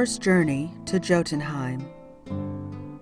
Thor's journey to Jötun-heim.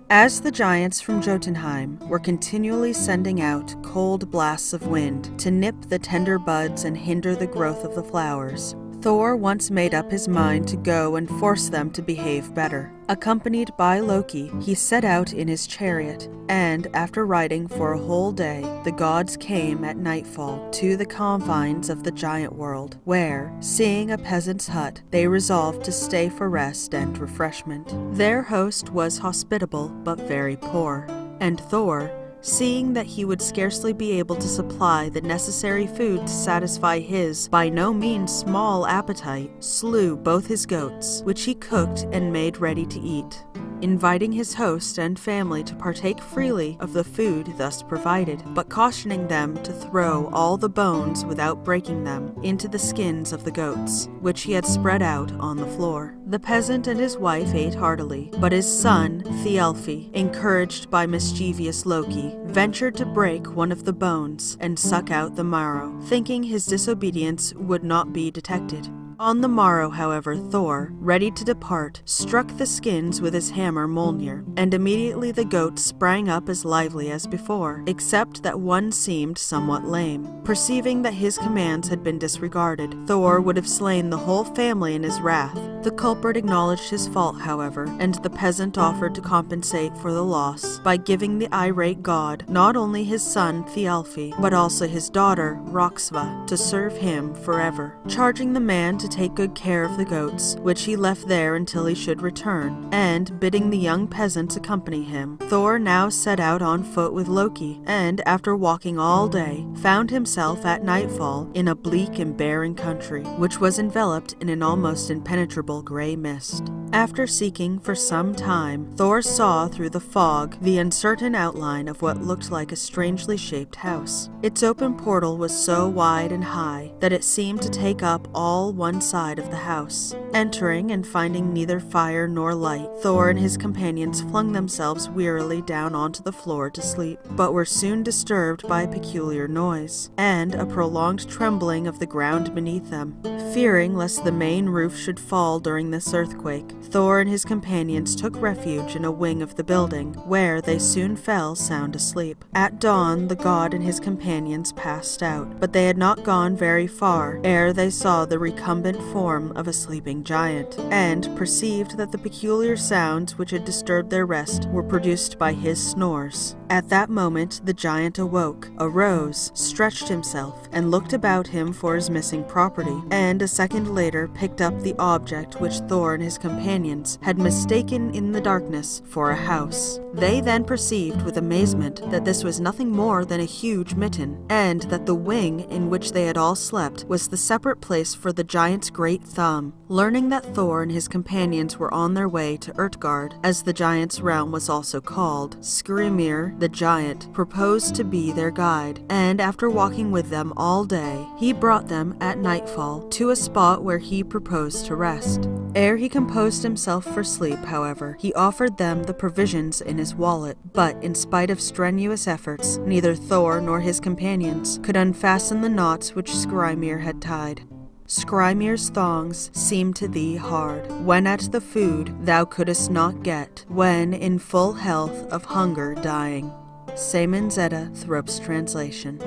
As the giants from Jötun-heim were continually sending out cold blasts of wind to nip the tender buds and hinder the growth of the flowers, Thor once made up his mind to go and force them to behave better. Accompanied by Loki, he set out in his chariot, and after riding for a whole day, the gods came at nightfall to the confines of the giant world, where, seeing a peasant's hut, they resolved to stay for rest and refreshment. Their host was hospitable but very poor, and Thor, seeing that he would scarcely be able to supply the necessary food to satisfy his by no means small appetite, slew both his goats, which he cooked and made ready to eat, inviting his host and family to partake freely of the food thus provided, but cautioning them to throw all the bones without breaking them into the skins of the goats, which he had spread out on the floor. The peasant and his wife ate heartily, but his son, Thialfi, encouraged by mischievous Loki, ventured to break one of the bones and suck out the marrow, thinking his disobedience would not be detected. On the morrow, however, Thor, ready to depart, struck the skins with his hammer Mjolnir, and immediately the goats sprang up as lively as before, except that one seemed somewhat lame. Perceiving that his commands had been disregarded, Thor would have slain the whole family in his wrath. The culprit acknowledged his fault, however, and the peasant offered to compensate for the loss by giving the irate god not only his son Thialfi, but also his daughter Roxva to serve him forever, charging the man to take good care of the goats, which he left there until he should return, and bidding the young peasants accompany him. Thor now set out on foot with Loki, and after walking all day, found himself at nightfall in a bleak and barren country, which was enveloped in an almost impenetrable gray mist. After seeking for some time, Thor saw through the fog the uncertain outline of what looked like a strangely shaped house. Its open portal was so wide and high that it seemed to take up all one side of the house. Entering and finding neither fire nor light, Thor and his companions flung themselves wearily down onto the floor to sleep, but were soon disturbed by a peculiar noise, and a prolonged trembling of the ground beneath them. Fearing lest the main roof should fall during this earthquake, Thor and his companions took refuge in a wing of the building, where they soon fell sound asleep. At dawn, the god and his companions passed out, but they had not gone very far ere they saw the recumbent form of a sleeping giant, and perceived that the peculiar sounds which had disturbed their rest were produced by his snores. At that moment, the giant awoke, arose, stretched himself, and looked about him for his missing property, and a second later picked up the object which Thor and his companions had mistaken in the darkness for a house. They then perceived with amazement that this was nothing more than a huge mitten, and that the wing in which they had all slept was the separate place for the giant's great thumb. Learning that Thor and his companions were on their way to Utgard, as the giant's realm was also called, Skrymir, the giant, proposed to be their guide, and after walking with them all day, he brought them at nightfall to a spot where he proposed to rest. Ere he composed himself for sleep, however, he offered them the provisions in his wallet, but in spite of strenuous efforts, neither Thor nor his companions could unfasten the knots which Skrymir had tied. Skrymir's thongs seemed to thee hard, when at the food thou couldst not get, when in full health of hunger dying. Seaman Zeta Throp's translation.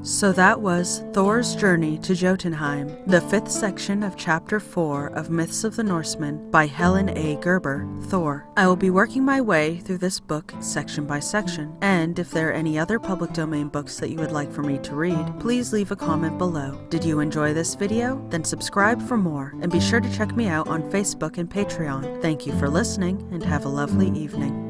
So that was Thor's journey to Jötun-heim, the 5th section of Chapter 4 of Myths of the Norsemen by Helene A Guerber, Thor. I will be working my way through this book section by section, and if there are any other public domain books that you would like for me to read, please leave a comment below. Did you enjoy this video? Then subscribe for more, and be sure to check me out on Facebook and Patreon. Thank you for listening, and have a lovely evening.